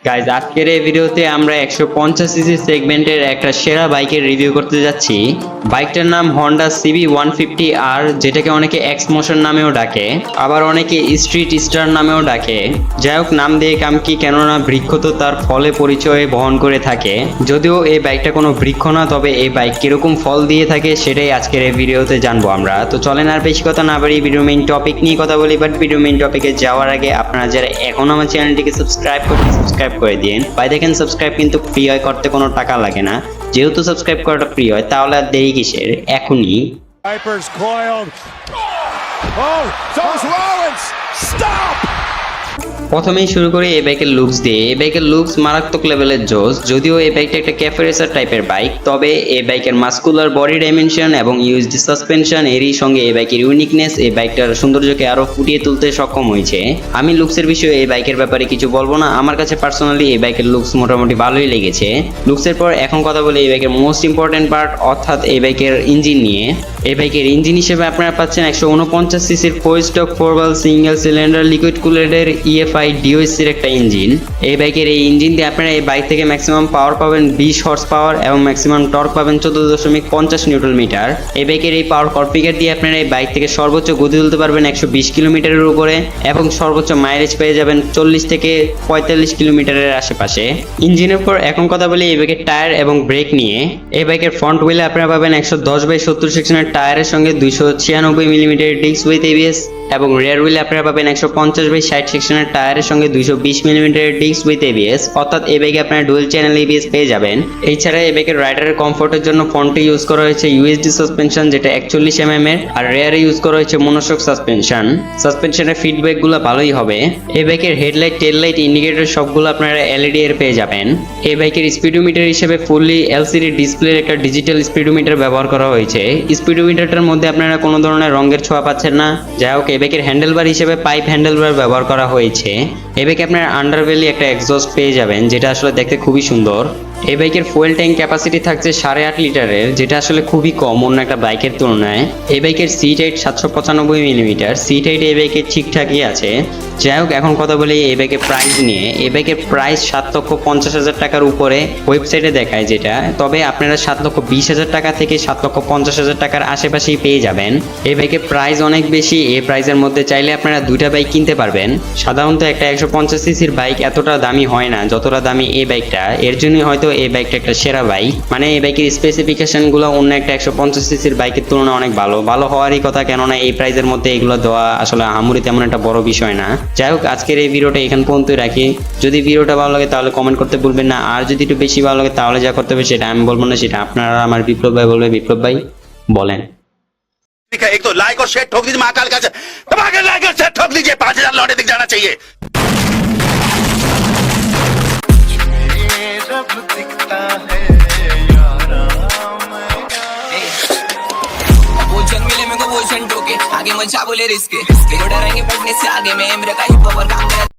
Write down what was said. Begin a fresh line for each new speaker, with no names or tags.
Guys আজকের এই ভিডিওতে আমরা 150 সিসি সেগমেন্টের একটা সেরা বাইকের রিভিউ করতে যাচ্ছি। বাইকটার নাম হন্ডা CB150R, যেটাকে অনেকে এক্স মোশন নামেও ডাকে, আবার অনেকে স্ট্রিট স্টার নামেও ডাকে। যাই হোক, নাম দিয়ে কাম কি, কেননা বৃক্ষ তো তার ফলে পরিচয় বহন করে থাকে। যদিও এই বাইকটা কোনো বৃক্ষ না, তবে এই বাইক কিরকম ফল দিয়ে থাকে সেটাই আজকের এই ভিডিওতে জানবো আমরা। তো চলেন আর বেশি কথা না বাড়ি ভিডিও মেইন টপিক নিয়ে কথা বলি। বাট ভিডিও মেইন টপিকে যাওয়ার আগে আপনারা যারা এখন আমার চ্যানেলটিকে সাবস্ক্রাইব করে দিন ভাই। দেখেন, সাবস্ক্রাইব কিন্তু ফ্রি হয়, করতে কোনো টাকা লাগে না। যেহেতু সাবস্ক্রাইব করাটা ফ্রি হয়, তাহলে আর দেরি কিসের, এখনই।
Vipers coiled. Oh, those Rollins! Stop!
প্রথমেই শুরু করি এই বাইকের লুকস দিয়ে। এই বাইকের লুকস মারাত্মক লেভেলের জোস। যদিও এই বাইকটা একটা ক্যাফে রেসার টাইপের বাইক, তবে এই বাইকের মাস্কুলার বডি ডাইমেনশন এবং ইউএসডি সাসপেনশন এরই সঙ্গে এই বাইকের ইউনিকনেস এই বাইকটার সৌন্দর্যকে আরো ফুটিয়ে তুলতে সক্ষম হয়েছে। আমি লুকসের বিষয়ে এই বাইকের ব্যাপারে কিছু বলবো না, আমার কাছে পার্সোনালি এই বাইকের লুকস মোটামুটি ভালোই লেগেছে। লুকসের পর এখন কথা বলি এই বাইকের মোস্ট ইম্পর্টেন্ট পার্ট, অর্থাৎ এই বাইকের ইঞ্জিন নিয়ে। এই বাইকের ইঞ্জিন হিসেবে আপনারা পাচ্ছেন 149 সিসির 4 stroke 4 valve single cylinder liquid কুলেটের EFI DOSC-র একটা ইঞ্জিন। এই বাইকের এই ইঞ্জিন দিয়ে আপনারা এই বাইক থেকে ম্যাক্সিমাম পাওয়ার পাবেন 20 হর্স পাওয়ার এবং ম্যাক্সিমাম টর্ক পাবেন 14.50 নিউটন মিটার। এই বাইকের এই পাওয়ার কনফিগার দিয়ে আপনারা এই বাইক থেকে সর্বোচ্চ গতি তুলতে পারবেন 120 কিলোমিটারের উপরে এবং সর্বোচ্চ মাইলেজ পেয়ে যাবেন 40 থেকে 45 কিলোমিটারের আশেপাশে। ইঞ্জিনের পর এখন কথা বলি এই বাইকের টায়ার এবং ব্রেক নিয়ে। এই বাইকের ফ্রন্ট হুইলে আপনারা পাবেন 110/70 সেকশনের টায়ারের সঙ্গে 296 মিলিমিটার ডিস্ক উইথ ABS এবং রিয়ার হুইলে আপনারা পাবেন 150/60 সেকশনের টায়ারের সঙ্গে 220 মিলিমিটার ডিস্ক উইথ ABS, অর্থাৎ এই বাইকে আপনারা ডুয়েল চ্যানেল ABS পেয়ে যাবেন। এছাড়া এই বাইকের রাইডারের কমফোর্টের জন্য ফ্রন্টে ইউজ করা হয়েছে USD সাসপেনশন, যেটা 41 mm এর, আর রিয়ারে ইউজ করা হয়েছে মনোশক সাসপেনশন। সাসপেনশনের ফিডব্যাক গুলো ভালোই হবে। এই বাইকের হেডলাইট, টেল লাইট, ইন্ডিকেটর সবগুলো আপনারা LED এর পেয়ে যাবেন। এই বাইকের স্পিডোমিটার হিসেবে ফুললি LCD ডিসপ্লের একটা ডিজিটাল স্পিডোমিটার ব্যবহার করা হয়েছে। স্পিডোমিটারটার মধ্যে আপনারা কোনো ধরনের রঙের ছোঁয়া পাচ্ছেন না। যাই হোক, এই বাইকের হ্যান্ডেলবার হিসেবে পাইপ হ্যান্ডেলবার ব্যবহার করা হয়েছে। এই বাইকে আপনারা আন্ডারবেলি একটা এক্সস্ট পেয়ে যাবেন, যেটা আসলে দেখতে খুবই সুন্দর। এই বাইকের ফুয়েল ট্যাঙ্ক ক্যাপাসিটি থাকছে 8.5 লিটারের, যেটা আসলে খুবই কম অন্য একটা বাইকের তুলনায়। এই বাইকের seat height 795 millimetre. Seat height এই বাইকের ঠিকঠাকই আছে। যাই হোক, এখন কথা বলি এই বাইকের প্রাইস নিয়ে। এই বাইকের প্রাইস 7,50,000 টাকার উপরে ওয়েবসাইটে দেখায় যেটা, তবে আপনারা 7,20,000 টাকা থেকে 7,50,000 টাকার আশেপাশেই পেয়ে যাবেন। এই বাইকের প্রাইস অনেক বেশি। এই প্রাইসের মধ্যে চাইলে আপনারা দুইটা বাইক কিনতে পারবেন। সাধারণত একটা 150 সিসির বাইক এতটা দামি হয় না যতটা দামি এই বাইকটা। এর জন্যই হয়তো এই বাইকটা একটা সেরা বাইক। মানে এই বাইকের স্পেসিফিকেশন গুলো অন্য একটা 150 সিসির বাইকের তুলনায় অনেক ভালো হওয়ারই কথা, কেননা এই প্রাইসের মধ্যে এগুলো দেওয়া আসলে আহামরি তেমন একটা বড় বিষয় না। যাই হোক, আজকের এই ভিডিওটা এখান পর্যন্তই রাখি। যদি ভিডিওটা ভালো লাগে তাহলে কমেন্ট করতে ভুলবেন না, আর যদি একটু বেশি ভালো লাগে তাহলে যা করতে হবে সেটা আমি বলবো না, সেটা আপনারা আমার বিপ্লব ভাই বলবে। বিপ্লব ভাই বলেন।
एक तो लाइक और शेयर ठोक दीजिए, महाकाल का दबा के लाइक और शेयर ठोक दीजिए, 5,000 लौटे दिख जाना चाहिए। जब दिखता है वो जंग मिले मेरे को वो ठोके आगे मचा बोले रिस्क डरेंगे पढ़ने से आगे में मेरा का ही पावर काम